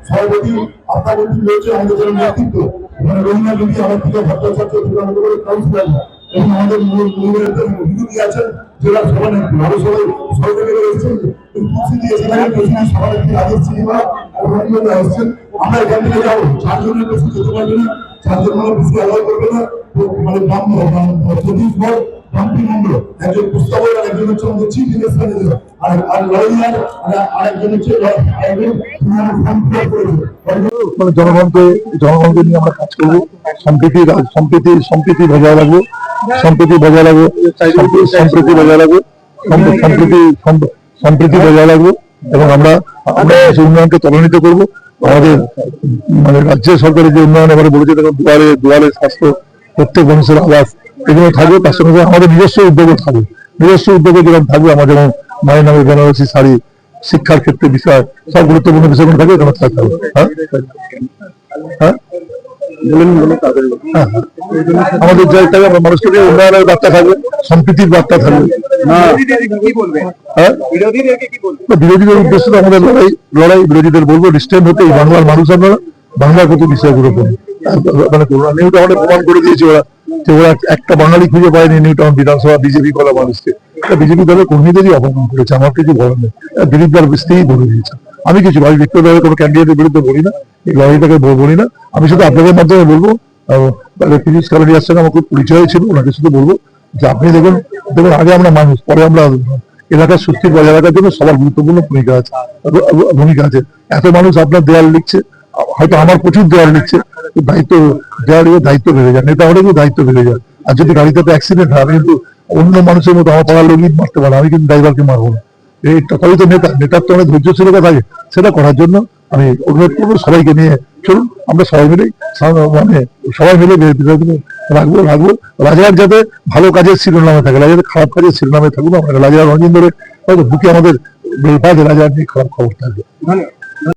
সভাপতি আপনাদের রয়েছে আমাদের যারা নেতৃত্ব রবীন্দ্র যোগী আমার প্রিয় ভট্টাচার্য কাউন্সিলর এবং আমাদের বিরোধী আছেন জেলা সভানেত্রী আরো সবাই সহযোগী রয়েছেন আমরা এখান থেকে যাবো 4 জনের বেশি যেতে পারবে না 4 জনের বেশি অ্যালাউ করবে না মানে একজন পুস্তকের একজন হচ্ছে আমাদের চিফ মিনিস্টার আর লয়ার আরেকজন হচ্ছে জনগণকে নিয়ে আমরা কাজ করবো সম্প্রীতি বজায় রাখবো সম্প্রীতি বজায় রাখবো এবং আমরা উন্নয়নকে ত্বরান্বিত করবো। আমাদের মানে রাজ্য সরকারের যে উন্নয়ন এবারে বলেছে দেখুন দুয়ারে স্বাস্থ্য প্রত্যেক মানুষের আবাস এগুলো থাকবে, তার সঙ্গে আমাদের নিজস্ব উদ্যোগও থাকবে। নিজস্ব উদ্যোগে যেরকম থাকবে আমার যেমন মায়ের নামে বেনারসি শাড়ি, শিক্ষার ক্ষেত্রে বিষয় সব গুরুত্বপূর্ণ বিষয়গুলো থাকবে এখানে থাকতে হবে। আমাদের জায়গায় আমরা মানুষকে উন্নয়নের বার্তা থাকবে, সম্প্রীতির বার্তা থাকবে। বিরোধীদের উদ্দেশ্য তো আমাদের লড়াই বিরোধীদের বলবো ডিস্টেন্স হতে বাংলার মানুষ আপনারা বাংলার প্রতি বিষয়গুলো মানে করোনা নিউটা আমাদের প্রমাণ করে দিয়েছে ওরা একটা বাঙালি খুঁজে পায়নি নিউটাউন বিধানসভা বিজেপি করা মানুষকে। বিজেপি দলের কর্মীদেরই অপমান করেছে, আমার কিছু বলার নেই। বিরোধী দল বৃষ্টিই বলে দিয়েছে। আমি ব্যক্তিগতভাবে কোনো ক্যান্ডিডেটের বিরুদ্ধে বলি না, এই লড়াইটাকে বলি না। আমি শুধু আপনাদের মাধ্যমে বলবো, ফিজিক্স কালারিয়ার সঙ্গে আমার খুব পরিচয় ছিল, ওনাকে শুধু বলবো যে আপনি দেখুন আগে আমরা মানুষ, পরে আমরা এলাকার সুস্থির বজায় রাখার জন্য সবার গুরুত্বপূর্ণ ভূমিকা আছে। এত মানুষ আপনার দেয়াল লিখছে, হয়তো আমার প্রচুর দেয়াল লিখছে, দায়িত্ব বেড়ে যায়, নেতা হলে কিন্তু দায়িত্ব বেড়ে যায়। আর যদি গাড়িতে অ্যাক্সিডেন্ট হয় আমি কিন্তু অন্য মানুষের মতো আমার পাড়ার লোকই মারতে পারে, আমি কিন্তু ড্রাইভারকে মারবো না। এই তথাপি তো নেতার তো অনেক ধৈর্যশীলতা থাকে, সেটা করার জন্য আমি অনুরোধ করবো সবাইকে নিয়ে চলুন আমরা সবাই মিলে রাখবো। রাজার যাতে ভালো কাজের শিরোনামে থাকে, রাজার খারাপ কাজের শিরোনামে থাকবো আমরা। রাজার অনেকদিন ধরে হয়তো বুকে আমাদের রাজার নিয়ে খারাপ খবর থাকবে।